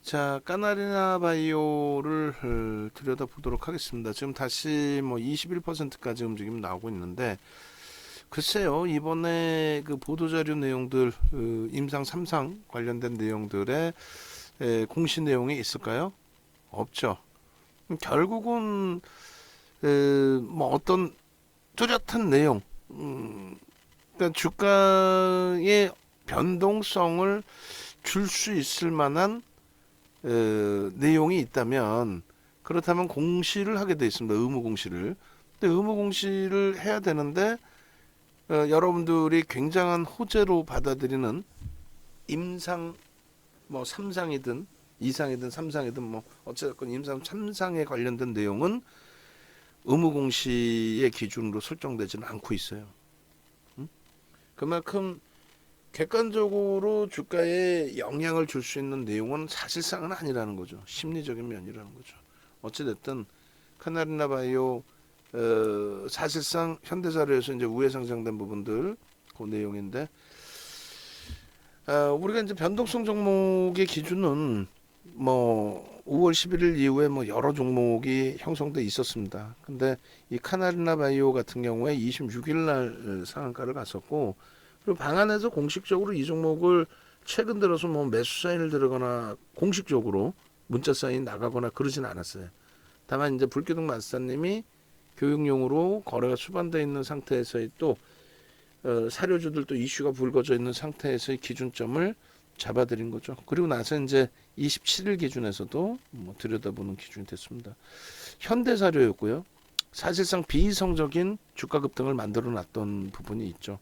자, 까나리나 바이오를 들여다보도록 하겠습니다. 지금 다시 뭐 21%까지 움직임 나오고 있는데, 글쎄요, 이번에 그 보도자료 내용들, 임상 3상 관련된 내용들의 공시 내용이 있을까요? 없죠. 결국은 뭐 어떤 뚜렷한 내용, 그러니까 주가의 변동성을 줄 수 있을 만한 내용이 있다면, 그렇다면 공시를 하게 돼 있습니다. 의무 공시를. 근데 의무 공시를 해야 되는데 여러분들이 굉장한 호재로 받아들이는 임상 뭐 3상이든 2상이든 3상이든 뭐 어쨌든 임상 3상에 관련된 내용은 의무 공시의 기준으로 설정되지는 않고 있어요. 그만큼 객관적으로 주가에 영향을 줄 수 있는 내용은 사실상은 아니라는 거죠. 심리적인 면이라는 거죠. 어찌됐든 카나리나 바이오 사실상 현대사료에서 이제 우회 상장된 부분들 그 내용인데, 우리가 이제 변동성 종목의 기준은 뭐 5월 11일 이후에 뭐 여러 종목이 형성돼 있었습니다. 근데 이 카나리나 바이오 같은 경우에 26일 날 상한가를 갔었고, 그리고 방안에서 공식적으로 이 종목을 최근 들어서 뭐 매수 사인을 들어거나 공식적으로 문자 사인 나가거나 그러진 않았어요. 다만 이제 불기둥 마스터님이 교육용으로 거래가 수반되어 있는 상태에서의 또 사료주들도 이슈가 불거져 있는 상태에서의 기준점을 잡아드린 거죠. 그리고 나서 이제 27일 기준에서도 뭐 들여다보는 기준이 됐습니다. 현대사료였고요. 사실상 비이성적인 주가 급등을 만들어 놨던 부분이 있죠.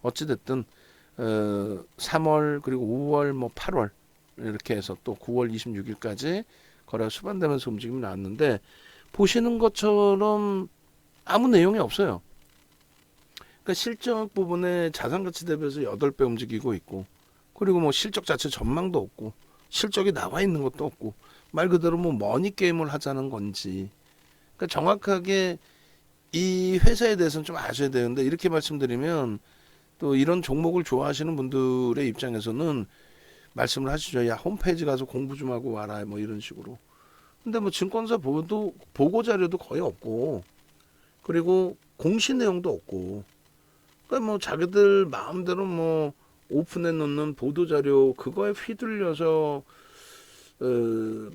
어찌됐든 3월 그리고 5월 뭐 8월 이렇게 해서 또 9월 26일까지 거래가 수반되면서 움직임이 나왔는데, 보시는 것처럼 아무 내용이 없어요. 그러니까 실적 부분에 자산가치 대비해서 8배 움직이고 있고, 그리고 뭐 실적 자체 전망도 없고, 실적이 나와 있는 것도 없고, 말 그대로 뭐 머니 게임을 하자는 건지. 그러니까 정확하게 이 회사에 대해서는 좀 아셔야 되는데, 이렇게 말씀드리면 또 이런 종목을 좋아하시는 분들의 입장에서는 말씀을 하시죠. 야, 홈페이지 가서 공부 좀 하고 와라. 뭐 이런 식으로. 근데 뭐 증권사 보고 자료도 거의 없고, 그리고 공시 내용도 없고, 그러니까 뭐 자기들 마음대로 뭐 오픈해 놓는 보도 자료 그거에 휘둘려서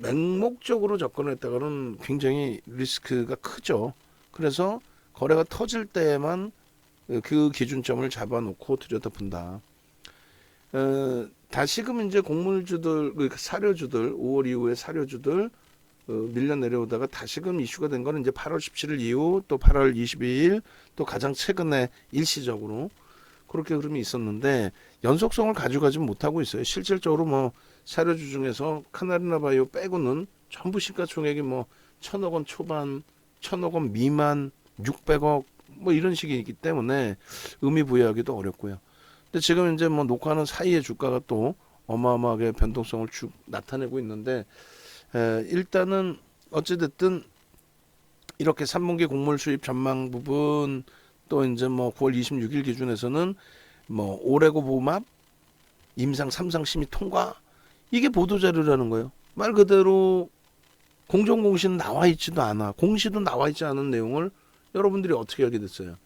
맹목적으로 접근했다가는 굉장히 리스크가 크죠. 그래서 거래가 터질 때에만 그 기준점을 잡아놓고 들여다본다. 다시금 이제 곡물주들, 사료주들, 5월 이후에 사료주들 밀려 내려오다가 다시금 이슈가 된 거는 이제 8월 17일 이후, 또 8월 22일, 또 가장 최근에 일시적으로 그렇게 흐름이 있었는데, 연속성을 가져가지 못하고 있어요. 실질적으로 뭐 사료주 중에서 카나리나 바이오 빼고는 전부 시가총액이 뭐 1,000억 원 초반, 1,000억 원 미만, 600억 뭐 이런 식이기 때문에 의미 부여하기도 어렵고요. 근데 지금 이제 뭐 녹화하는 사이에 주가가 또 어마어마하게 변동성을 쭉 나타내고 있는데, 일단은 어찌됐든 이렇게 3분기 곡물 수입 전망 부분, 또 이제 뭐 9월 26일 기준에서는 뭐 올해고 보합 임상 3상 심의 통과, 이게 보도자료라는 거예요. 말 그대로 공정공시는 나와 있지도 않아, 공시도 나와 있지 않은 내용을 여러분들이 어떻게 알게 됐어요?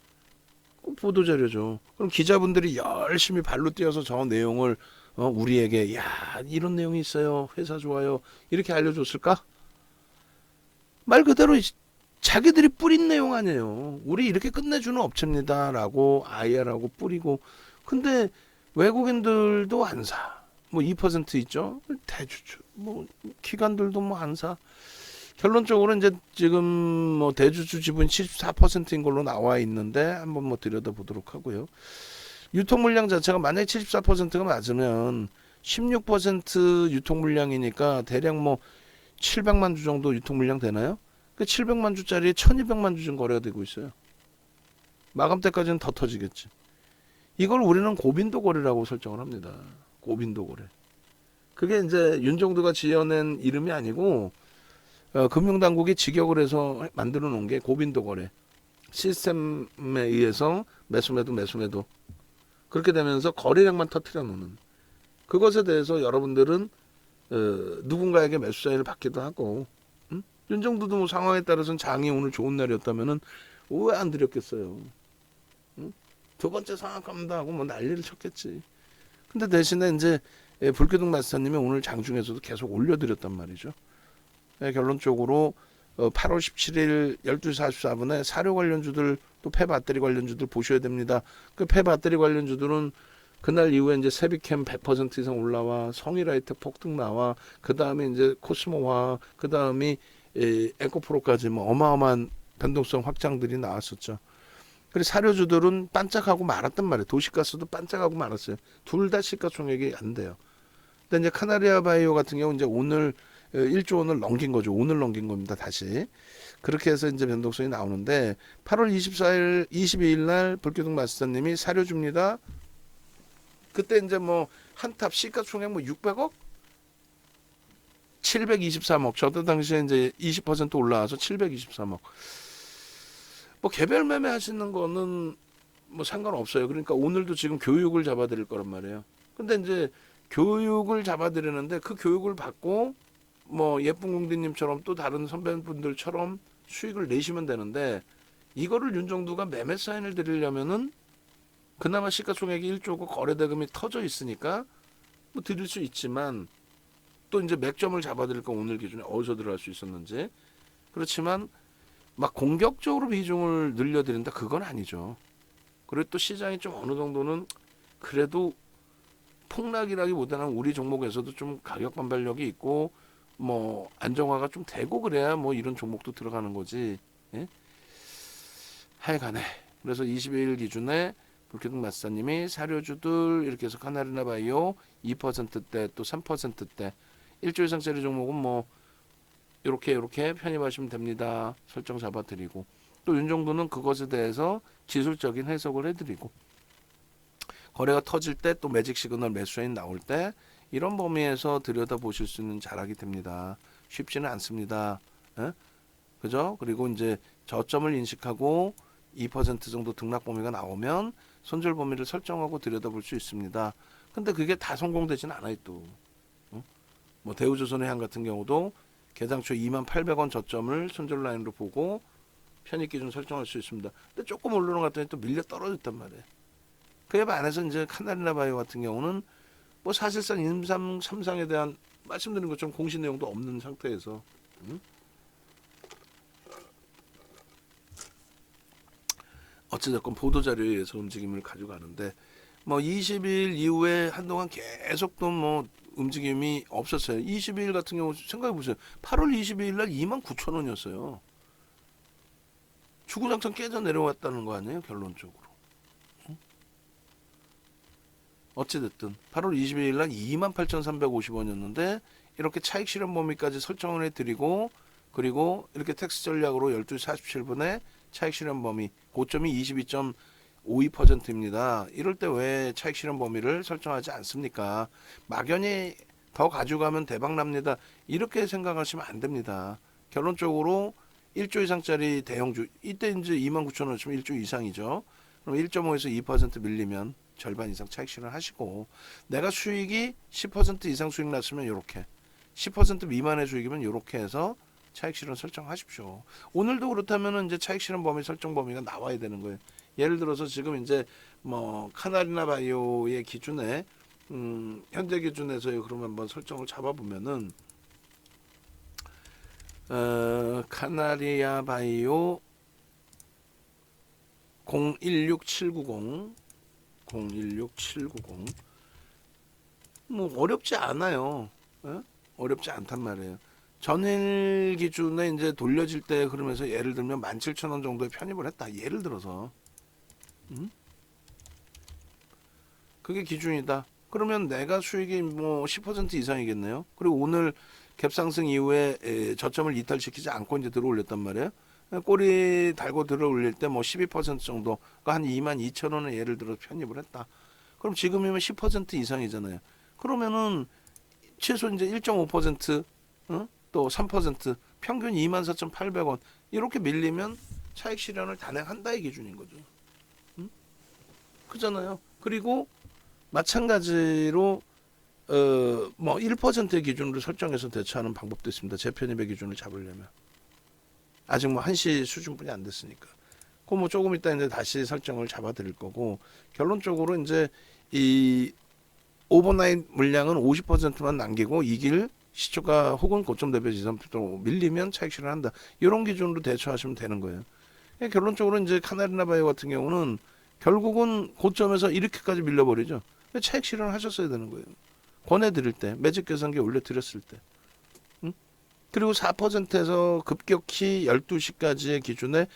보도자료죠. 그럼 기자분들이 열심히 발로 뛰어서 저 내용을 우리에게 야, 이런 내용이 있어요, 회사 좋아요, 이렇게 알려줬을까? 말 그대로 자기들이 뿌린 내용 아니에요. 우리 이렇게 끝내주는 업체입니다라고 IR하고 뿌리고. 근데 외국인들도 안 사. 뭐 2% 있죠. 대주주. 뭐 기관들도 뭐 안 사. 결론적으로 이제 지금 뭐 대주주 지분 74%인 걸로 나와 있는데, 한번 뭐 들여다보도록 하고요. 유통 물량 자체가 만약에 74%가 맞으면 16% 유통 물량이니까 대략 뭐 700만 주 정도 유통 물량 되나요? 그 700만 주짜리에 1200만 주 지금 거래가 되고 있어요. 마감 때까지는 더 터지겠지. 이걸 우리는 고빈도 거래라고 설정을 합니다. 고빈도 거래. 그게 이제 윤정두가 지어낸 이름이 아니고 금융당국이 직역을 해서 만들어 놓은 게 고빈도 거래. 시스템에 의해서 매수매도 그렇게 되면서 거래량만 터트려 놓는, 그것에 대해서 여러분들은 누군가에게 매수 사인을 받기도 하고, 음? 윤정도도 뭐 상황에 따라서는 장이 오늘 좋은 날이었다면은 왜 안 드렸겠어요. 음? 두 번째 상한가입니다 하고 뭐 난리를 쳤겠지. 근데 대신에 이제 불교동 마스터님이 오늘 장중에서도 계속 올려드렸단 말이죠. 결론적으로 8월 17일 12시 44분에 사료 관련주들 또 폐배터리 관련주들 보셔야 됩니다. 그 폐배터리 관련주들은 그날 이후에 이제 세비캠 100% 이상 올라와, 성일라이트 폭등 나와, 그 다음에 이제 코스모화, 그 다음이 에코프로까지 뭐 어마어마한 변동성 확장들이 나왔었죠. 그리고 사료주들은 반짝하고 말았단 말이에요. 도시가스도 반짝하고 말았어요. 둘 다 시가총액이 안 돼요. 근데 이제 카나리아 바이오 같은 경우 이제 오늘 1조 원을 넘긴 거죠. 오늘 넘긴 겁니다. 다시. 그렇게 해서 이제 변동성이 나오는데 8월 24일, 22일 날 불교동 마스터님이 사료줍니다. 그때 이제 뭐 한탑 시가총액 뭐 600억? 723억. 저때 당시에 이제 20% 올라와서 723억. 뭐 개별 매매 하시는 거는 뭐 상관없어요. 그러니까 오늘도 지금 교육을 잡아드릴 거란 말이에요. 근데 이제 교육을 잡아드리는데 그 교육을 받고 뭐 예쁜 공디님처럼 또 다른 선배분들처럼 수익을 내시면 되는데 이거를 윤정두가 매매 사인을 드리려면은 그나마 시가총액이 1조고 거래대금이 터져 있으니까 뭐 드릴 수 있지만 또 이제 맥점을 잡아드릴 건 오늘 기준에 어디서 들어갈 수 있었는지 그렇지만 막 공격적으로 비중을 늘려드린다 그건 아니죠. 그리고 또 시장이 좀 어느 정도는 그래도 폭락이라기보다는 우리 종목에서도 좀 가격 반발력이 있고 뭐 안정화가 좀 되고 그래야 뭐 이런 종목도 들어가는 거지. 예? 하여간에 그래서 22일 기준에 불쾌동 마스터님이 사료주들 이렇게 해서 카나리나 바이오 2%대 또 3%대 1조 이상짜리 종목은 뭐 이렇게 편입하시면 됩니다. 설정 잡아드리고 또 윤정도는 그것에 대해서 기술적인 해석을 해드리고 거래가 터질 때 또 매직 시그널 매수인 나올 때 이런 범위에서 들여다보실 수 있는 자락이 됩니다. 쉽지는 않습니다. 에? 그죠? 그리고 이제 저점을 인식하고 2% 정도 등락 범위가 나오면 손절 범위를 설정하고 들여다볼 수 있습니다. 근데 그게 다 성공되진 않아요 또. 뭐 대우조선해양 같은 경우도 개당초 28,000원 저점을 손절 라인으로 보고 편입 기준 설정할 수 있습니다. 근데 조금 오르는 것 같더니 또 밀려 떨어졌단 말이에요. 그에 반해서 이제 카나리나 바이오 같은 경우는 뭐 사실상 임상 3상에 대한 말씀드린 것처럼 공시 내용도 없는 상태에서 어찌됐건 보도자료에 의해서 움직임을 가져가는데 뭐 20일 이후에 한동안 계속 또 뭐 움직임이 없었어요. 22일 같은 경우 생각해 보세요. 8월 22일 날 29,000원이었어요. 주구장창 깨져 내려왔다는 거 아니에요? 결론적으로. 어찌됐든 8월 22일 날 28,350원이었는데 이렇게 차익 실현 범위까지 설정을 해드리고 그리고 이렇게 텍스 전략으로 12시 47분에 차익 실현 범위 고점이 22.52%입니다. 이럴 때 왜 차익 실현 범위를 설정하지 않습니까? 막연히 더 가져가면 대박 납니다. 이렇게 생각하시면 안 됩니다. 결론적으로 1조 이상짜리 대형주 이때 이제 29,000원 치면 1조 이상이죠. 그럼 1.5에서 2% 밀리면 절반 이상 차익 실현하시고 내가 수익이 10% 이상 수익 났으면 이렇게 10% 미만의 수익이면 이렇게 해서 차익 실현 설정하십시오. 오늘도 그렇다면은 이제 차익 실현 범위 설정 범위가 나와야 되는 거예요. 예를 들어서 지금 이제 뭐 카나리나 바이오의 기준에 현재 기준에서요. 그러면 한번 설정을 잡아보면은 카나리아 바이오 016790 뭐 어렵지 않아요. 에? 어렵지 않단 말이에요. 전일 기준에 이제 돌려질 때 그러면서 예를 들면 17,000원 정도에 편입을 했다. 예를 들어서 그게 기준이다. 그러면 내가 수익이 뭐 10% 이상이겠네요. 그리고 오늘 갭상승 이후에 저점을 이탈시키지 않고 이제 들어올렸단 말이에요. 꼬리 달고 들어올릴 때 뭐 12% 정도, 그러니까 한 22,000원에 예를 들어 편입을 했다. 그럼 지금이면 10% 이상이잖아요. 그러면은 최소 이제 1.5%, 또 3%, 평균 24,800원 이렇게 밀리면 차익 실현을 단행한다의 기준인 거죠. 그잖아요. 그리고 마찬가지로 뭐 1%의 기준으로 설정해서 대처하는 방법도 있습니다. 재편입의 기준을 잡으려면. 아직 뭐 한시 수준뿐이 안 됐으니까. 그 뭐 조금 이따 이제 다시 설정을 잡아 드릴 거고, 결론적으로 이제 이 오버나잇 물량은 50%만 남기고 이길 시초가 혹은 고점 대비 지점도 밀리면 차익 실현한다. 이런 기준으로 대처하시면 되는 거예요. 결론적으로 이제 카나리나 바이오 같은 경우는 결국은 고점에서 이렇게까지 밀려버리죠. 차익 실현을 하셨어야 되는 거예요. 권해드릴 때, 매직 계산기 올려드렸을 때. 응? 그리고 4%에서 급격히 12시까지의 기준에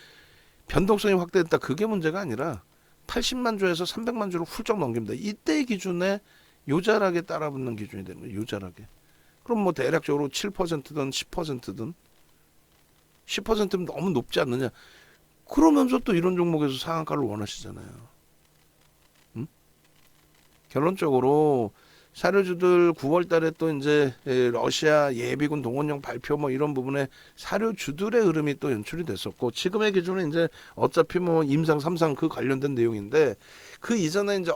변동성이 확대됐다. 그게 문제가 아니라 80만 주에서 300만 주를 훌쩍 넘깁니다. 이때의 기준에 요자락에 따라붙는 기준이 되는 거예요. 요자락에. 그럼 뭐 대략적으로 7%든 10%든 10%면 너무 높지 않느냐. 그러면서 또 이런 종목에서 상한가를 원하시잖아요. 응? 결론적으로 사료주들 9월 달에 또 이제 러시아 예비군 동원령 발표 뭐 이런 부분에 사료주들의 흐름이 또 연출이 됐었고, 지금의 기준은 이제 어차피 뭐 임상 3상 그 관련된 내용인데, 그 이전에 이제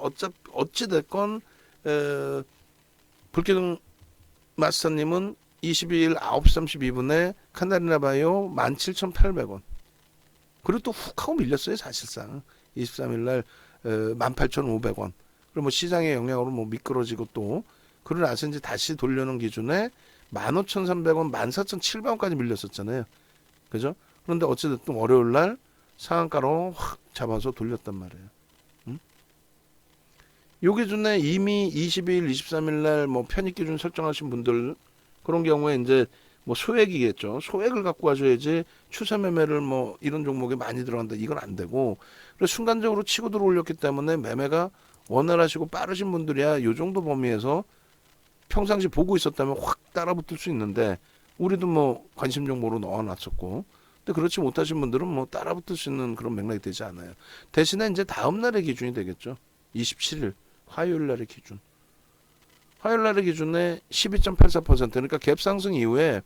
어찌 됐건 불기둥 마스터님은 22일 9시 32분에 카나리나 바이오 17,800원. 그리고 또 훅 하고 밀렸어요, 사실상. 23일 날 18,500원. 그리고 뭐 시장의 영향으로 뭐 미끄러지고 또 그러고 나서 이제 다시 돌려놓은 기준에 15,300원, 14,700원까지 밀렸었잖아요. 그죠? 그런데 어찌됐든 월요일 날 상한가로 확 잡아서 돌렸단 말이에요. 응? 요 기준에 이미 22일, 23일 날 뭐 편입 기준 설정하신 분들, 그런 경우에 이제 뭐 소액이겠죠. 소액을 갖고 가셔야지 추세 매매를 뭐 이런 종목에 많이 들어간다. 이건 안 되고, 그래서 순간적으로 치고 들어올렸기 때문에 매매가 원활하시고 빠르신 분들이야 요 정도 범위에서 평상시 보고 있었다면 확 따라붙을 수 있는데, 우리도 뭐 관심 종목으로 넣어놨었고, 근데 그렇지 못하신 분들은 뭐 따라붙을 수 있는 그런 맥락이 되지 않아요. 대신에 이제 다음 날의 기준이 되겠죠. 27일 화요일 날의 기준. 화요일 날의 기준에 12.84%, 그러니까 갭 상승 이후에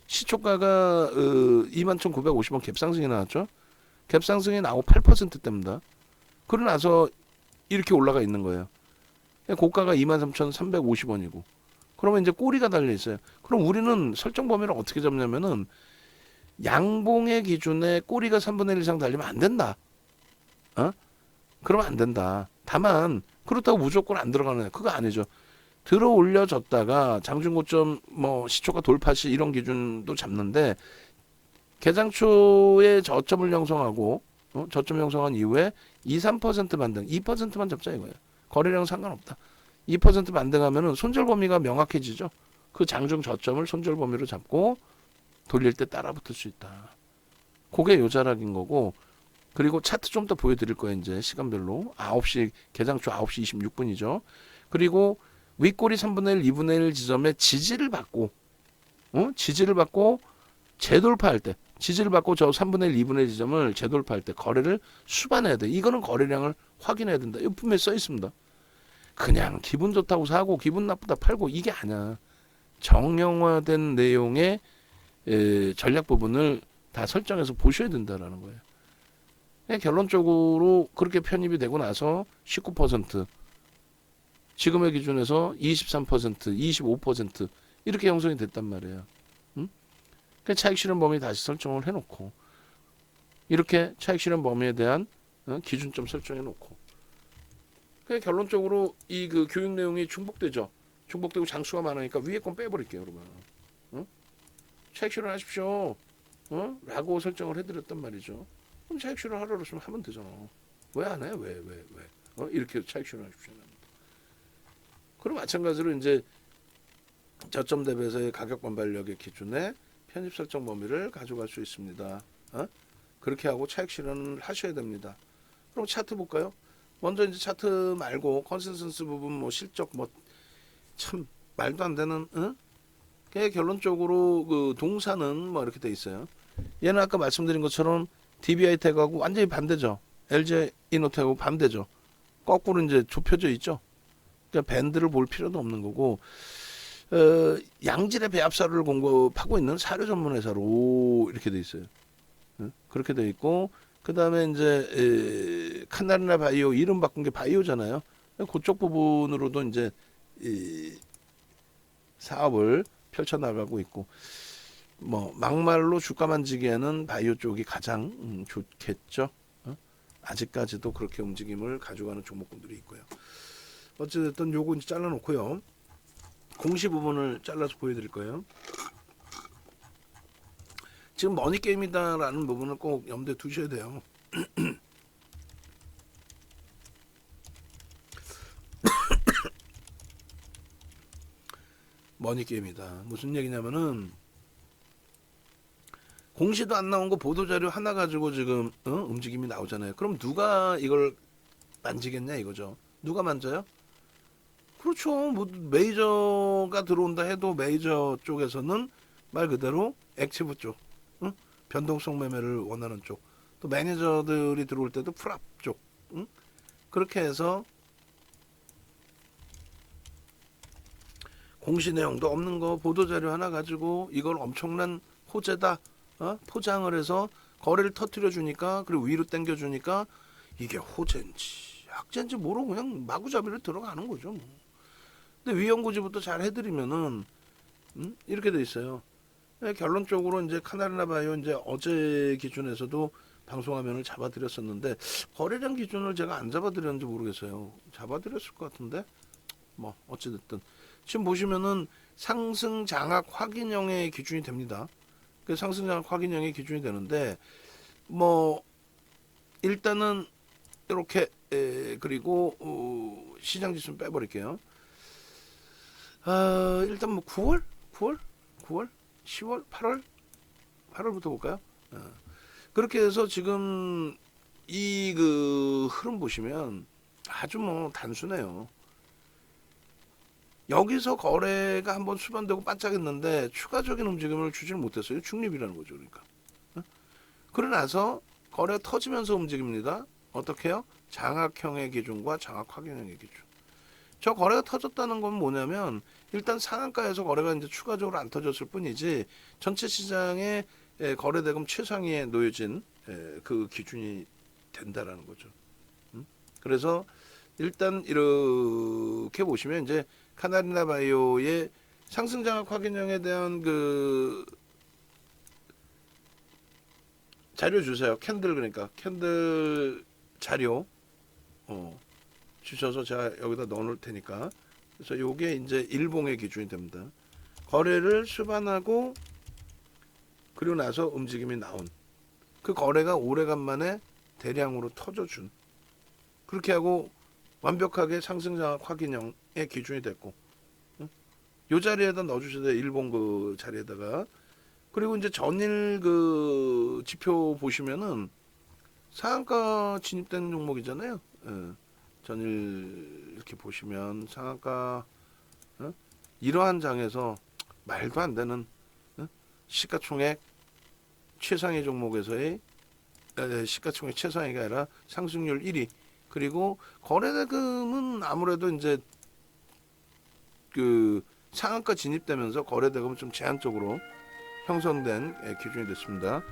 시초가가 21,950원 갭 상승이 나왔죠. 갭 상승이 나오고 8%대입니다. 그러고 나서 이렇게 올라가 있는 거예요. 고가가 23,350원이고. 그러면 이제 꼬리가 달려 있어요. 그럼 우리는 설정 범위를 어떻게 잡냐면은 양봉의 기준에 꼬리가 3분의 1 이상 달리면 안 된다. 어? 그러면 안 된다. 다만 그렇다고 무조건 안 들어가는, 그거 아니죠. 들어 올려졌다가 장중고점 뭐 시초가 돌파 시 이런 기준도 잡는데, 개장 초에 저점을 형성하고 저점 형성한 이후에 2, 3% 반등, 2%만 잡자 이거예요. 거래량 상관없다. 2% 반등하면은 손절 범위가 명확해지죠. 그 장중 저점을 손절 범위로 잡고 돌릴 때 따라붙을 수 있다. 그게 요자락인 거고, 그리고 차트 좀 더 보여드릴 거예요. 이제 시간별로 9시 개장초 9시 26분이죠. 그리고 윗꼬리 3분의 1, 2분의 1 지점에 지지를 받고, 지지를 받고 재돌파할 때, 지지를 받고 저 3분의 1, 2분의 1 지점을 재돌파할 때 거래를 수반해야 돼. 이거는 거래량을 확인해야 된다. 이거 분명히 써 있습니다. 그냥 기분 좋다고 사고 기분 나쁘다 팔고 이게 아니야. 정형화된 내용의 전략 부분을 다 설정해서 보셔야 된다라는 거예요. 결론적으로 그렇게 편입이 되고 나서 19%, 지금의 기준에서 23%, 25% 이렇게 형성이 됐단 말이에요. 응? 차익 실현 범위 다시 설정을 해놓고, 이렇게 차익 실현 범위에 대한 기준점 설정해놓고, 결론적으로 이 그 교육 내용이 중복되죠. 중복되고 장수가 많으니까 위에 건 빼버릴게요, 그러면. 차익 실현하십시오. 라고 설정을 해드렸단 말이죠. 그럼 차익 실현 하라고 했으면 하면 되잖아. 왜 안 해? 왜? 이렇게 차익 실현하십시오. 그리고 마찬가지로 이제 저점 대비해서의 가격 반발력의 기준에 편입 설정 범위를 가져갈 수 있습니다. 그렇게 하고 차익 실현을 하셔야 됩니다. 그럼 차트 볼까요? 먼저 이제 차트 말고 컨센서스 부분, 뭐 실적, 뭐 참 말도 안 되는, 결론적으로 그 동사는 뭐 이렇게 돼 있어요. 얘는 아까 말씀드린 것처럼 DBI 태그하고 완전히 반대죠. LG 이노텍하고 반대죠. 거꾸로 이제 좁혀져 있죠. 그러니까 밴드를 볼 필요도 없는 거고, 양질의 배합사료를 공급하고 있는 사료 전문 회사로 이렇게 돼 있어요. 그렇게 돼 있고, 그 다음에 이제 카나리나 바이오 이름 바꾼 게 바이오잖아요. 그쪽 부분으로도 이제 사업을 펼쳐나가고 있고, 뭐 막말로 주가 만지기에는 바이오 쪽이 가장 좋겠죠. 아직까지도 그렇게 움직임을 가져가는 종목군들이 있고요. 어쨌든 요거 이제 잘라놓고요. 공시 부분을 잘라서 보여드릴 거예요. 지금 머니게임이다라는 부분을 꼭 염두에 두셔야 돼요. 머니게임이다. 무슨 얘기냐면은 공시도 안 나온 거 보도자료 하나 가지고 지금 움직임이 나오잖아요. 그럼 누가 이걸 만지겠냐 이거죠. 누가 만져요? 그렇죠. 뭐 메이저가 들어온다 해도 메이저 쪽에서는 말 그대로 액티브 쪽, 변동성 매매를 원하는 쪽, 또 매니저들이 들어올 때도 프랍 쪽, 그렇게 해서 공시 내용도 없는 거 보도자료 하나 가지고 이걸 엄청난 호재다 포장을 해서 거래를 터트려 주니까, 그리고 위로 당겨 주니까 이게 호재인지 약재인지 모르고 그냥 마구잡이로 들어가는 거죠. 뭐. 근데 위험고지부터 잘 해드리면은 이렇게 돼 있어요. 결론적으로 이제 카나리나 바이오 이제 어제 기준에서도 방송화면을 잡아드렸었는데 거래량 기준을 제가 안 잡아드렸는지 모르겠어요. 잡아드렸을 것 같은데 뭐 어찌됐든 지금 보시면은 상승 장악 확인형의 기준이 됩니다. 그 상승 장악 확인형의 기준이 되는데 뭐 일단은 이렇게 그리고 시장 지수는 빼버릴게요. 일단 뭐 9월, 10월, 8월부터 볼까요? 그렇게 해서 지금 이 그 흐름 보시면 아주 뭐 단순해요. 여기서 거래가 한번 수반되고 반짝했는데 추가적인 움직임을 주지를 못했어요. 중립이라는 거죠. 그러니까. 그러고 나서 거래가 터지면서 움직입니다. 어떻게 해요? 장악형의 기준과 장악 확인형의 기준. 저 거래가 터졌다는 건 뭐냐면 일단 상한가에서 거래가 이제 추가적으로 안 터졌을 뿐이지 전체 시장의 거래 대금 최상위에 놓여진 그 기준이 된다라는 거죠. 그래서 일단 이렇게 보시면 이제 카나리나 바이오의 상승 장악 확인형에 대한 그 자료 주세요. 캔들, 그러니까 캔들 자료 주셔서 제가 여기다 넣어 놓을 테니까. 그래서 요게 이제 일봉의 기준이 됩니다. 거래를 수반하고 그리고 나서 움직임이 나온 그 거래가 오래간만에 대량으로 터져준, 그렇게 하고 완벽하게 상승장악 확인형의 기준이 됐고, 요 자리에다 넣어주셔야 돼요. 일본 그 자리에다가. 그리고 이제 전일 그 지표 보시면은 상한가 진입된 종목이잖아요. 전일 이렇게 보시면 상한가 이러한 장에서 말도 안 되는 시가총액 최상위 종목에서의 시가총액 최상위가 아니라 상승률 1위, 그리고 거래대금은 아무래도 이제 그 상한가 진입되면서 거래대금은 좀 제한적으로 형성된 기준이 됐습니다.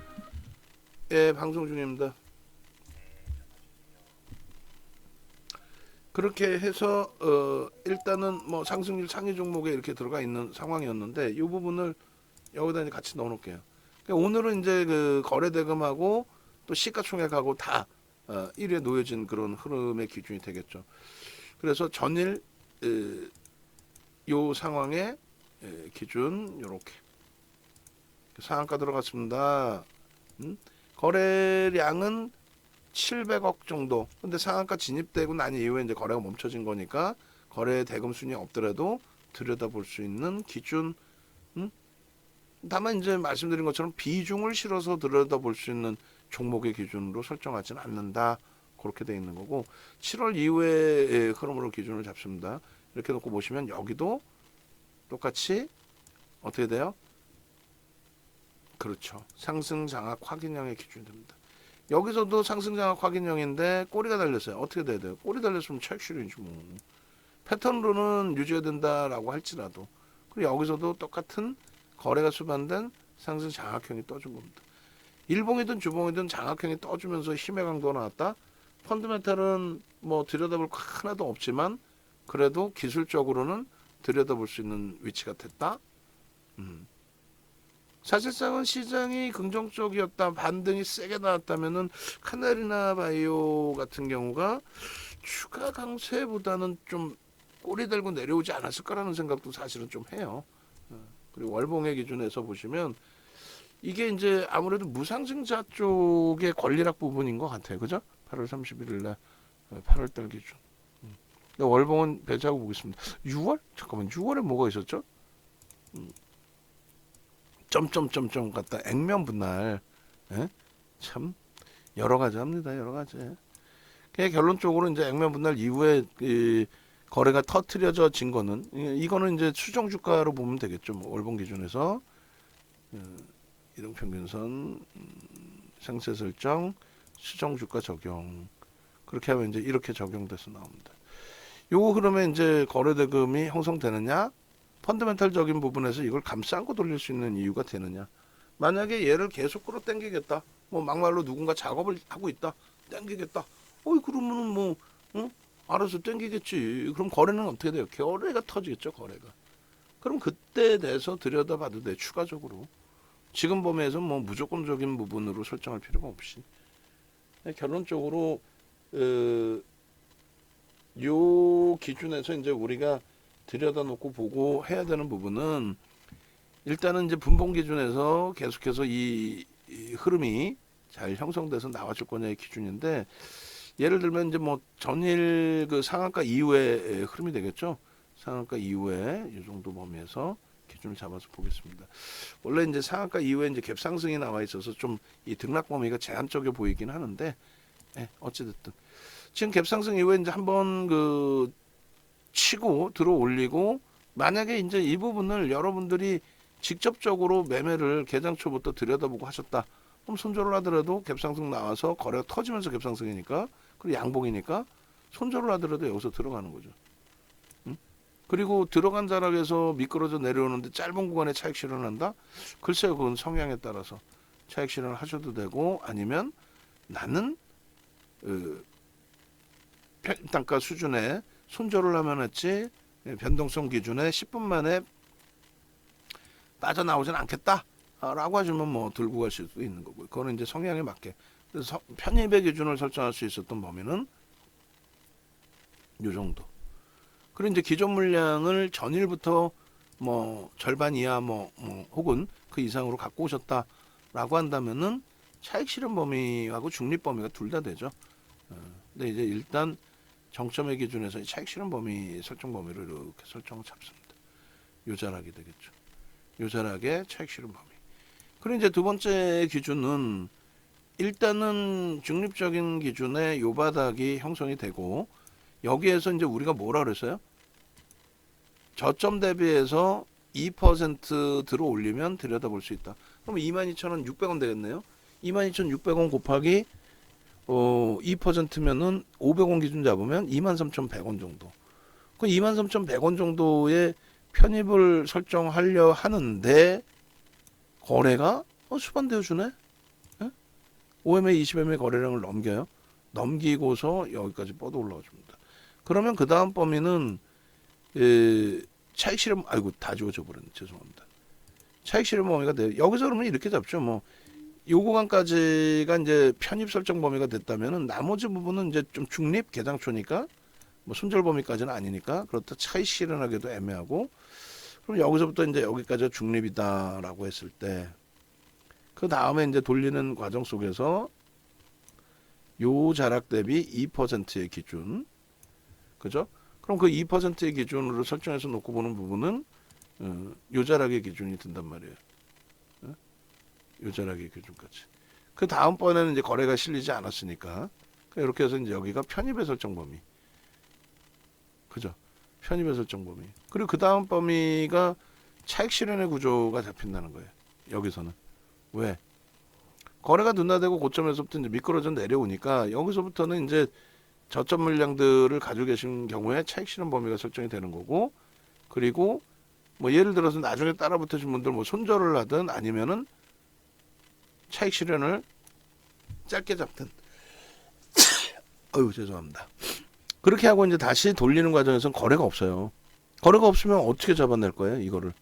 예, 방송 중입니다. 그렇게 해서 일단은 뭐 상승률 상위 종목에 이렇게 들어가 있는 상황이었는데 이 부분을 여기다 이제 같이 넣어 놓을게요. 그러니까 오늘은 이제 그 거래 대금하고 또 시가총액하고 다 1위에 놓여진 그런 흐름의 기준이 되겠죠. 그래서 전일 요 상황의 기준 요렇게 상한가 들어갔습니다. 거래량은 700억 정도. 근데 상한가 진입되고 난 이후에 이제 거래가 멈춰진 거니까 거래 대금 순위 없더라도 들여다볼 수 있는 기준. 다만 이제 말씀드린 것처럼 비중을 실어서 들여다볼 수 있는 종목의 기준으로 설정하지는 않는다. 그렇게 돼 있는 거고 7월 이후에 흐름으로 기준을 잡습니다. 이렇게 놓고 보시면 여기도 똑같이 어떻게 돼요? 그렇죠. 상승 장악 확인형의 기준이 됩니다. 여기서도 상승 장악 확인형인데 꼬리가 달렸어요. 어떻게 돼야 돼요? 꼬리 달렸으면 차익실현이지 뭐. 패턴으로는 유지가 된다라고 할지라도. 그리고 여기서도 똑같은 거래가 수반된 상승 장악형이 떠준 겁니다. 일봉이든 주봉이든 장악형이 떠주면서 힘의 강도가 나왔다. 펀드멘탈은 뭐 들여다볼 거 하나도 없지만 그래도 기술적으로는 들여다볼 수 있는 위치가 됐다. 사실상은 시장이 긍정적이었다, 반등이 세게 나왔다면은 카나리나 바이오 같은 경우가 추가 강세보다는 좀 꼬리 들고 내려오지 않았을 거라는 생각도 사실은 좀 해요. 그리고 월봉의 기준에서 보시면 이게 이제 아무래도 무상증자 쪽의 권리락 부분인 것 같아요. 그죠? 8월 31일 날 8월 달 기준. 월봉은 배제하고 보겠습니다. 6월? 잠깐만, 6월에 뭐가 있었죠? 점점점점 갖다 액면 분할. 예? 참 여러 가지 합니다. 여러 가지. 그냥 결론적으로 이제 액면 분할 이후에 거래가 터트려진 거는 이거는 이제 수정 주가로 보면 되겠죠. 뭐 월봉 기준에서 이동평균선 상세 설정 수정 주가 적용 그렇게 하면 이제 이렇게 적용돼서 나옵니다. 요거 그러면 이제 거래대금이 형성되느냐? 펀더멘탈적인 부분에서 이걸 감싸고 돌릴 수 있는 이유가 되느냐? 만약에 얘를 계속 끌어당기겠다. 뭐 막말로 누군가 작업을 하고 있다. 당기겠다. 그러면은 뭐 알아서 당기겠지. 그럼 거래는 어떻게 돼요? 거래가 터지겠죠. 거래가. 그럼 그때에 대해서 들여다봐도 돼. 추가적으로. 지금 범위에서 뭐 무조건적인 부분으로 설정할 필요가 없이. 결론적으로 요 기준에서 이제 우리가 들여다놓고 보고 해야 되는 부분은 일단은 이제 분봉 기준에서 계속해서 이 흐름이 잘 형성돼서 나와줄 거냐의 기준인데 예를 들면 이제 뭐 전일 그 상한가 이후의 흐름이 되겠죠. 상한가 이후에 이 정도 범위에서 기준을 잡아서 보겠습니다. 원래 이제 상한가 이후에 이제 갭상승이 나와 있어서 좀 이 등락 범위가 제한적이어 보이긴 하는데 어찌됐든 지금 갭상승 이후에 이제 한번 그 치고 들어 올리고 만약에 이제 이 부분을 여러분들이 직접적으로 매매를 개장 초부터 들여다보고 하셨다. 그럼 손절을 하더라도 갭상승 나와서 거래가 터지면서 갭상승이니까 그리고 양봉이니까 손절을 하더라도 여기서 들어가는 거죠. 그리고 들어간 자락에서 미끄러져 내려오는데 짧은 구간에 차익 실현을 한다? 글쎄요, 그건 성향에 따라서 차익 실현을 하셔도 되고 아니면 나는 단가 수준에 손절을 하면 했지 변동성 기준에 10분 만에 빠져나오진 않겠다 라고 하시면 뭐 들고 갈 수도 있는 거고요. 그거는 이제 성향에 맞게. 그래서 편입의 기준을 설정할 수 있었던 범위는 요 정도. 그리고 이제 기존 물량을 전일부터 뭐 절반 이하 뭐 혹은 그 이상으로 갖고 오셨다라고 한다면은 차익 실현 범위하고 중립 범위가 둘 다 되죠. 근데 이제 일단 정점의 기준에서 차익 실현 범위 설정 범위를 이렇게 설정을 잡습니다. 요 자락이 되겠죠. 요 자락의 차익 실현 범위. 그리고 이제 두 번째 기준은 일단은 중립적인 기준의 요 바닥이 형성이 되고 여기에서 이제 우리가 뭐라 그랬어요? 저점 대비해서 2% 들어 올리면 들여다볼 수 있다. 그럼 22,600원 되겠네요. 22,600원 곱하기 2%면은 500원 기준 잡으면 23,100원 정도. 그 23,100원 정도의 편입을 설정하려 하는데 거래가 수반되어 주네. 예? 5MA, 20MA 거래량을 넘겨요. 넘기고서 여기까지 뻗어 올라와 줍니다. 그러면 그 다음 범위는 차익 실현 다 지워져 버렸네. 죄송합니다. 차익 실현 범위가 돼요. 여기서 그러면 이렇게 잡죠. 뭐 요 구간까지가 이제 편입 설정 범위가 됐다면은 나머지 부분은 이제 좀 중립 개장초니까 뭐 손절 범위까지는 아니니까 그렇다 차익 실현하기도 애매하고 그럼 여기서부터 이제 여기까지가 중립이다라고 했을 때 그 다음에 이제 돌리는 과정 속에서 요 자락 대비 2%의 기준 그죠? 그럼 그 2%의 기준으로 설정해서 놓고 보는 부분은 요 자락의 기준이 든단 말이에요. 요 자락의 기준까지. 그 다음번에는 이제 거래가 실리지 않았으니까 이렇게 해서 이제 여기가 편입의 설정 범위. 그죠? 편입의 설정 범위. 그리고 그 다음 범위가 차익 실현의 구조가 잡힌다는 거예요. 여기서는. 왜? 거래가 둔화되고 고점에서부터 이제 미끄러져 내려오니까 여기서부터는 이제 저점 물량들을 가지고 계신 경우에 차익 실현 범위가 설정이 되는 거고 그리고 뭐 예를 들어서 나중에 따라 붙으신 분들 뭐 손절을 하든 아니면은 차익 실현을 짧게 잡든 죄송합니다. 그렇게 하고 이제 다시 돌리는 과정에서는 거래가 없어요. 거래가 없으면 어떻게 잡아낼 거예요, 이거를?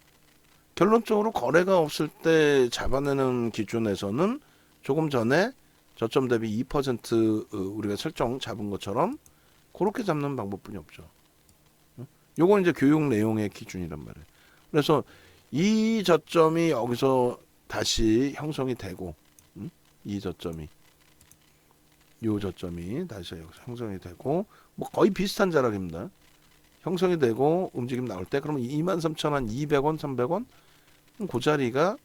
결론적으로 거래가 없을 때 잡아내는 기준에서는 조금 전에 저점 대비 2% 우리가 설정 잡은 것처럼 그렇게 잡는 방법뿐이 없죠. 요건 이제 교육 내용의 기준이란 말이에요. 그래서 이 저점이 여기서 다시 형성이 되고, 이 저점이, 요 저점이 다시 여기서 형성이 되고, 뭐 거의 비슷한 자락입니다. 형성이 되고 움직임 나올 때 그러면 23,200원, 300원 그 자리가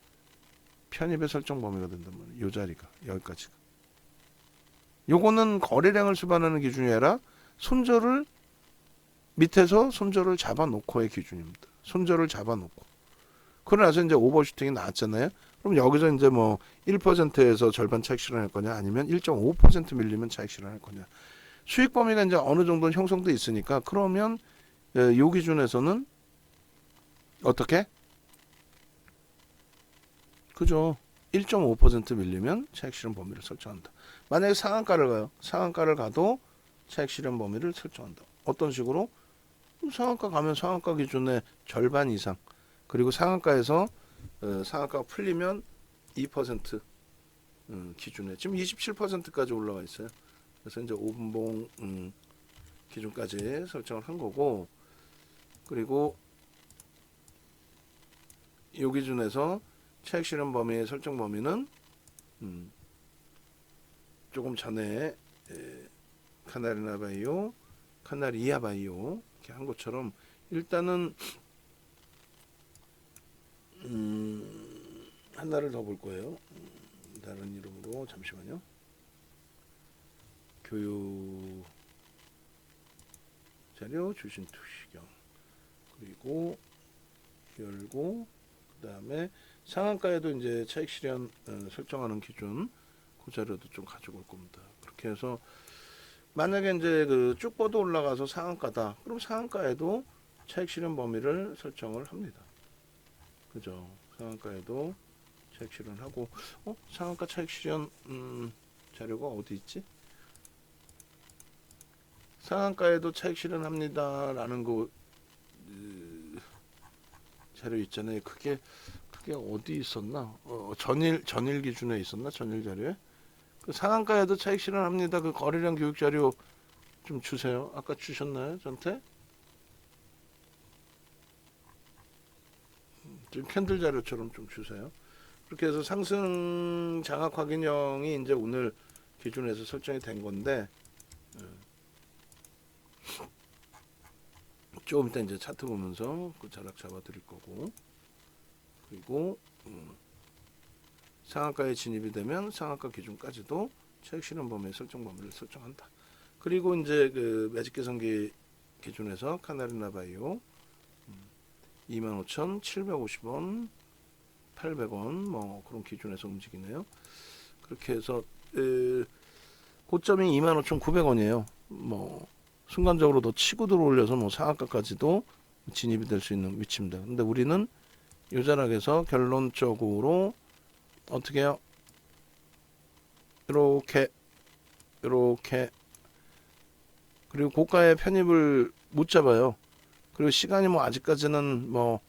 편입의 설정 범위가 된단 말이에요. 요 자리가 여기까지가. 요거는 거래량을 수반하는 기준이 아니라 손절을 밑에서 손절을 잡아놓고의 기준입니다. 손절을 잡아놓고. 그러고 나서 이제 오버슈팅이 나왔잖아요. 그럼 여기서 이제 뭐 1%에서 절반 차익 실현할 거냐 아니면 1.5% 밀리면 차익 실현할 거냐. 수익 범위가 이제 어느 정도 형성돼 있으니까 그러면 요 기준에서는 어떻게? 그죠. 1.5% 밀리면 차익 실현 범위를 설정한다. 만약에 상한가를 가요. 상한가를 가도 차익 실현 범위를 설정한다. 어떤 식으로? 상한가 가면 상한가 기준의 절반 이상. 그리고 상한가에서 상한가가 풀리면 2% 기준에 지금 27%까지 올라와 있어요. 그래서 이제 5분봉 기준까지 설정을 한 거고, 그리고 이 기준에서 차익 실현 범위의 설정 범위는 조금 전에 카나리나 바이오, 카나리아 바이오 이렇게 한 것처럼 일단은 하나를 더 볼 거예요. 다른 이름으로 잠시만요. 교육 자료 주신 투시경 그리고 열고 그 다음에 상한가에도 이제 차익 실현 설정하는 기준 그 자료도 좀 가지고 올 겁니다. 그렇게 해서 만약에 이제 그 쭉 뻗어 올라가서 상한가다. 그럼 상한가에도 차익 실현 범위를 설정을 합니다. 그죠? 상한가에도 차익 실현하고 상한가 차익 실현 자료가 어디 있지? 상한가에도 차익 실현합니다라는 거 자료 있잖아요. 그게 어디 있었나? 전일 기준에 있었나? 전일 자료에? 그 상한가에도 차익 실현합니다. 그 거래량 교육 자료 좀 주세요. 아까 주셨나요? 저한테? 좀 캔들 자료처럼 좀 주세요. 그렇게 해서 상승 장악 확인형이 이제 오늘 기준에서 설정이 된 건데 조금 이따 이제 차트 보면서 그 자락 잡아 드릴 거고, 그리고 상한가에 진입이 되면 상한가 기준까지도 차익 실현 범위 설정 범위를 설정한다. 그리고 이제 그 매직 계산기 기준에서 카나리나 바이오 25,750원, 800원 뭐 그런 기준에서 움직이네요. 그렇게 해서 고점이 25,900원이에요. 뭐 순간적으로 더 치고 들어올려서 뭐 상한가까지도 진입이 될 수 있는 위치입니다. 근데 우리는 이 자락에서 결론적으로 어떻게 해요? 이렇게 그리고 고가의 편입을 못 잡아요. 그리고 시간이 뭐 아직까지는 뭐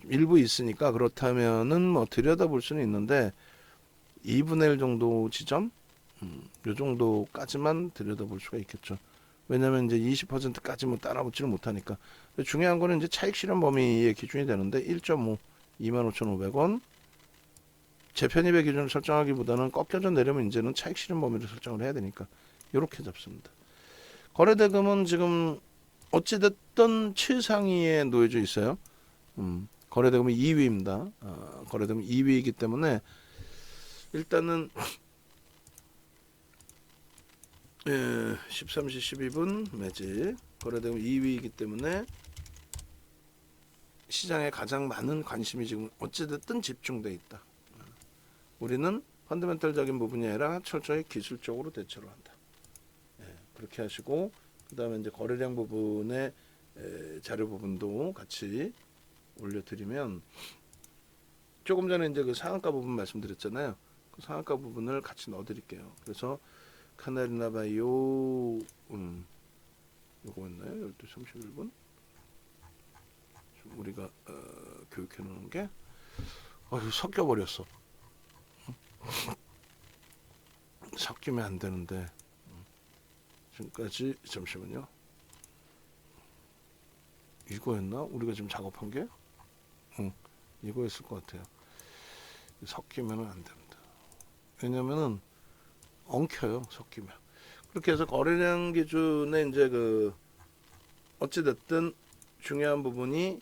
일부 있으니까 그렇다면은 뭐 들여다볼 수는 있는데 2분의 1 정도 지점 요 정도까지만 들여다볼 수가 있겠죠. 왜냐면 이제 20%까지 뭐 따라붙지를 못하니까. 중요한 거는 이제 차익 실현 범위의 기준이 되는데 1.5 25,500원 재편입의 기준을 설정하기보다는 꺾여져 내려면 이제는 차익 실현 범위를 설정을 해야 되니까 이렇게 잡습니다. 거래대금은 지금 어찌됐든 최상위에 놓여져 있어요. 거래대금은 2위입니다. 거래대금 2위이기 때문에 일단은 13시 12분 매직 거래대금 2위이기 때문에 시장에 가장 많은 관심이 지금 어찌됐든 집중돼 있다. 우리는 펀더멘털적인 부분이 아니라 철저히 기술적으로 대처를 한다. 그렇게 하시고 그 다음에 이제 거래량 부분의 자료 부분도 같이 올려드리면 조금 전에 이제 그 상한가 부분 말씀드렸잖아요. 그 상한가 부분을 같이 넣어드릴게요. 그래서 카나리나 바이오 요거였나요? 12시 31분 우리가 교육해 놓는 게 섞여 버렸어. 섞이면 안 되는데 지금까지 잠시만요. 이거였나? 우리가 지금 작업한 게? 이거였을 것 같아요. 섞이면 안 됩니다. 왜냐면은 엉켜요. 섞이면. 그렇게 해서 거래량 기준에 이제 어찌됐든 중요한 부분이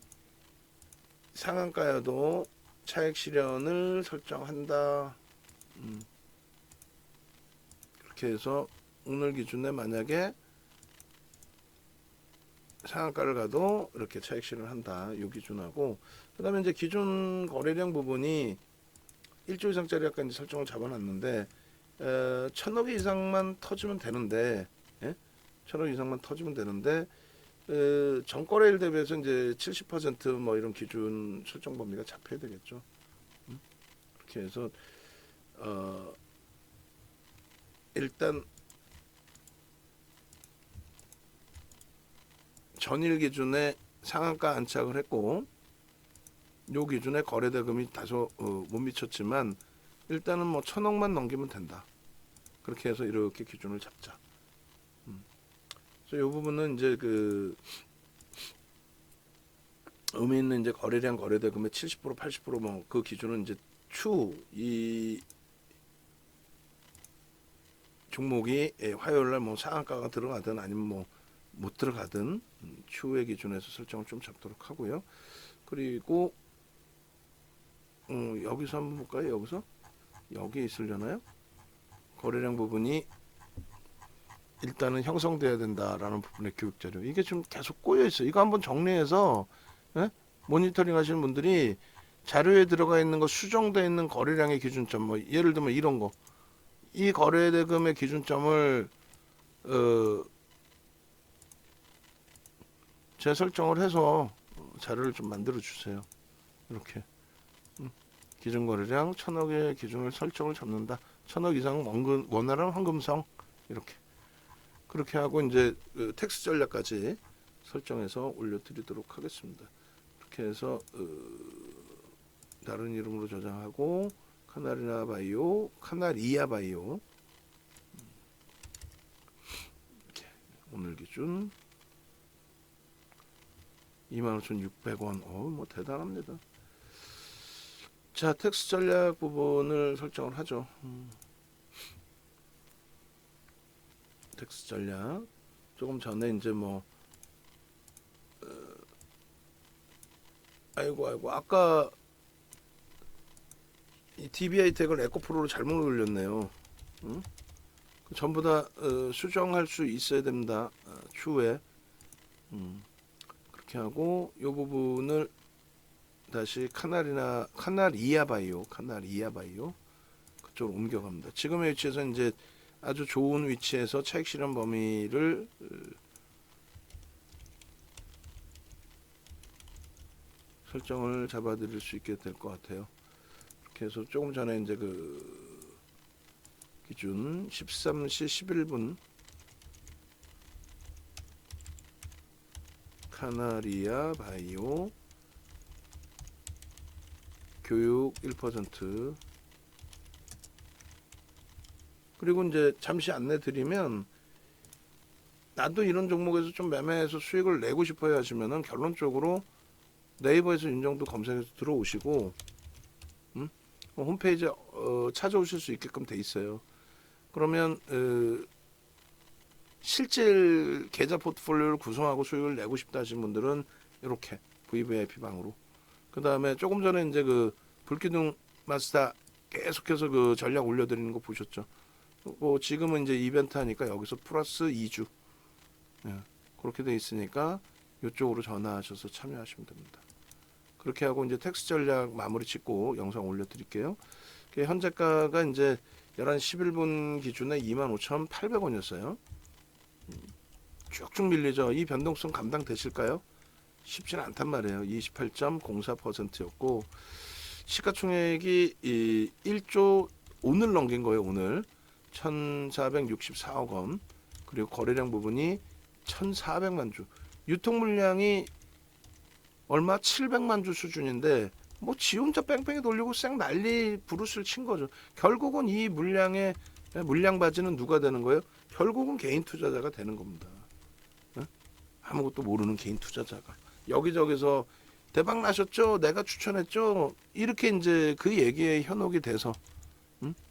상한가여도 차익 실현을 설정한다. 그렇게 해서 오늘 기준에 만약에 상한가를 가도 이렇게 차익 실현을 한다. 이 기준하고 그다음에 이제 기존 거래량 부분이 1조 이상짜리 아까 이제 설정을 잡아놨는데 1,000억 이상만 터지면 되는데, 예? 1,000억 이상만 터지면 되는데 전거래일 대비해서 이제 70%뭐 이런 기준 설정 범위가 잡혀야 되겠죠. 그렇게 해서 일단 전일 기준에 상한가 안착을 했고 요 기준에 거래대금이 다소 못 미쳤지만 일단은 뭐 1,000억만 넘기면 된다. 그렇게 해서 이렇게 기준을 잡자. 그래서 이 부분은 이제 의미 있는 이제 거래량 거래대금의 70% 80% 그 기준은 이제 이 종목이 화요일날 뭐 상한가가 들어가든 아니면 못 들어가든 추후의 기준에서 설정을 좀 잡도록 하고요. 그리고 여기서 한번 볼까요? 여기서 여기 있으려나요? 거래량 부분이 일단은 형성돼야 된다라는 부분의 교육 자료. 이게 좀 계속 꼬여 있어요. 이거 한번 정리해서 모니터링 하시는 분들이 자료에 들어가 있는 거 수정되어 있는 거래량의 기준점 뭐 예를 들면 이런 거. 이 거래대금의 기준점을 재설정을 해서 자료를 좀 만들어 주세요. 이렇게 기준 거래량 1,000억의 기준을 설정을 잡는다. 1,000억 이상 원활한 황금성 이렇게 그렇게 하고 이제 텍스 전략까지 설정해서 올려드리도록 하겠습니다. 이렇게 해서 다른 이름으로 저장하고 카나리아 바이오 이렇게 오늘 기준 25,600원. 뭐 대단합니다. 자, 텍스 전략 부분을 설정을 하죠. 텍스 전략 조금 전에 이제 아이고 아까 이 DBI 텍을 에코프로로 잘못 올렸네요. 전부 다 수정할 수 있어야 됩니다. 추후에 그렇게 하고 이 부분을 다시 카나리아 바이오 그쪽으로 옮겨갑니다. 지금의 위치에서 이제 아주 좋은 위치에서 차익 실현 범위를 설정을 잡아드릴 수 있게 될 것 같아요. 이렇게 해서 조금 전에 이제 기준 13시 11분 카나리아 바이오 교육 1% 그리고 이제 잠시 안내 드리면 나도 이런 종목에서 좀 매매해서 수익을 내고 싶어요 하시면은 결론적으로 네이버에서 윤정도 검색해서 들어오시고 홈페이지에 찾아오실 수 있게끔 돼 있어요. 그러면 실질 계좌 포트폴리오를 구성하고 수익을 내고 싶다 하시는 분들은 이렇게 VVIP 방으로 그 다음에 조금 전에 이제 불기둥 마스터 계속해서 전략 올려드리는 거 보셨죠? 지금은 이제 이벤트 하니까 여기서 플러스 2주 그렇게 돼 있으니까 이쪽으로 전화하셔서 참여하시면 됩니다. 그렇게 하고 이제 텍스 전략 마무리 짓고 영상 올려드릴게요. 현재가가 이제 11시 11분 기준에 25,800원이었어요. 쭉쭉 밀리죠. 이 변동성 감당되실까요? 쉽지는 않단 말이에요. 28.04%였고 시가총액이 1조 오늘 넘긴 거예요. 오늘 1,464억 원 그리고 거래량 부분이 1,400만 주 유통 물량이 얼마 700만 주 수준인데 뭐 지 혼자 뺑뺑이 돌리고 쌩 난리 부르스를 친 거죠. 결국은 이 물량 바지는 누가 되는 거예요? 결국은 개인 투자자가 되는 겁니다. 어? 아무것도 모르는 개인 투자자가 여기저기서 대박 나셨죠? 내가 추천했죠? 이렇게 이제 그 얘기에 현혹이 돼서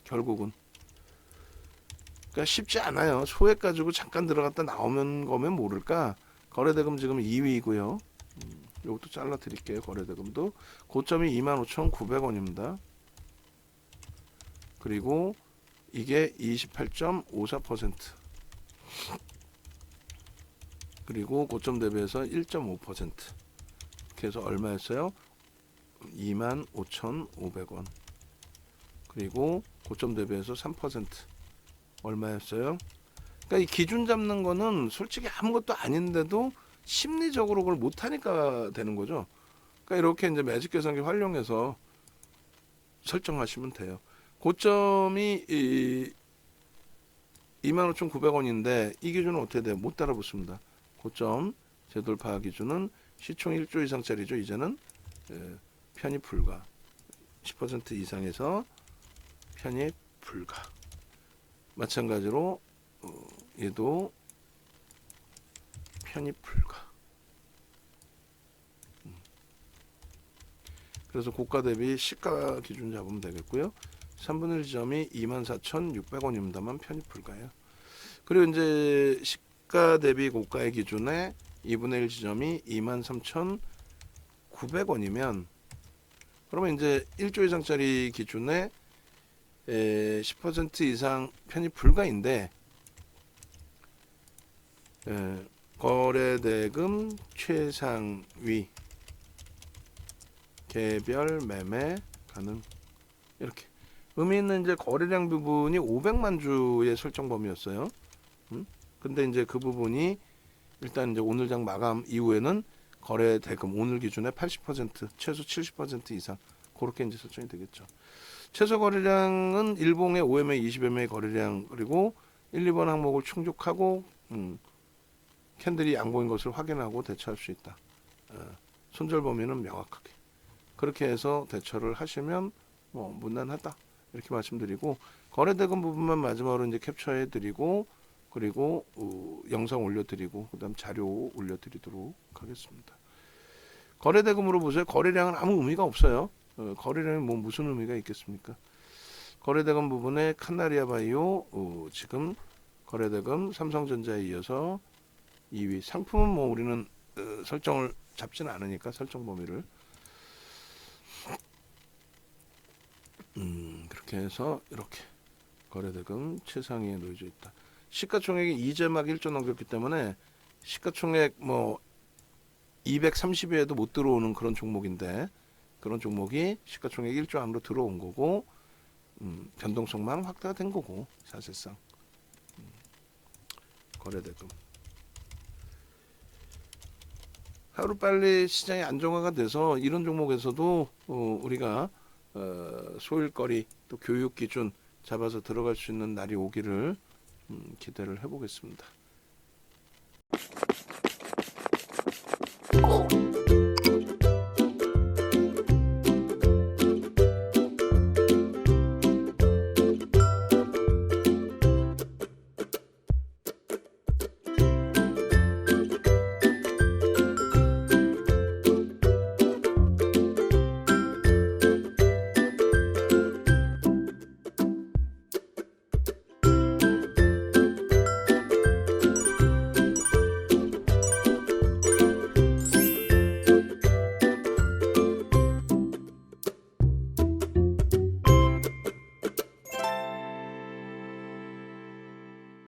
결국은 그러니까 쉽지 않아요. 소액 가지고 잠깐 들어갔다 나오면 거면 모를까. 거래대금 지금 2위고요. 이것도 잘라 드릴게요. 거래대금도 고점이 25,900원입니다. 그리고 이게 28.54%. 그리고 고점 대비해서 1.5%. 그래서 얼마였어요? 25,500원. 그리고 고점 대비해서 3% 얼마였어요? 그러니까 이 기준 잡는 거는 솔직히 아무것도 아닌데도 심리적으로 그걸 못하니까 되는 거죠. 그러니까 이렇게 이제 매직 계산기 활용해서 설정하시면 돼요. 고점이 25,900원인데 이 기준은 어떻게 돼요? 못 따라 붙습니다. 고점 재돌파 기준은 시총 1조 이상짜리죠. 이제는 편입 불가 10% 이상에서 편입 불가. 마찬가지로 얘도 편입 불가. 그래서 고가 대비 시가 기준 잡으면 되겠고요. 3분의 1 지점이 24,600원입니다만 편입 불가예요. 그리고 이제 시가 대비 고가의 기준에 2분의 1 지점이 23,900원이면 그러면 이제 1조 이상짜리 기준에 10% 이상 편입 불가인데 거래대금 최상위 개별 매매 가능 이렇게 의미 있는 이제 거래량 부분이 500만 주의 설정 범위였어요. 근데 이제 그 부분이 일단 이제 오늘 장 마감 이후에는 거래 대금 오늘 기준에 80% 최소 70% 이상 그렇게 이제 설정이 되겠죠. 최소 거래량은 일봉의 5MA, 20MA 거래량 그리고 1, 2번 항목을 충족하고 캔들이 양봉인 것을 확인하고 대처할 수 있다. 손절 범위는 명확하게 그렇게 해서 대처를 하시면 뭐 무난하다 이렇게 말씀드리고 거래 대금 부분만 마지막으로 이제 캡처해 드리고 그리고 영상 올려드리고 그다음 자료 올려드리도록 하겠습니다. 거래대금으로 보세요. 거래량은 아무 의미가 없어요. 거래량이 뭐 무슨 의미가 있겠습니까? 거래대금 부분에 카나리아 바이오 지금 거래대금 삼성전자에 이어서 2위. 상품은 뭐 우리는 설정을 잡지는 않으니까 설정 범위를 그렇게 해서 이렇게 거래대금 최상위에 놓여져 있다. 시가총액이 이제 막 1조 넘겼기 때문에 시가총액 뭐 230위에도 못 들어오는 그런 종목인데 그런 종목이 시가총액 1조 안으로 들어온 거고 변동성만 확대가 된 거고 사실상 거래대금 하루빨리 시장이 안정화가 돼서 이런 종목에서도 우리가 소일거리 또 교육 기준 잡아서 들어갈 수 있는 날이 오기를 기대를 해보겠습니다.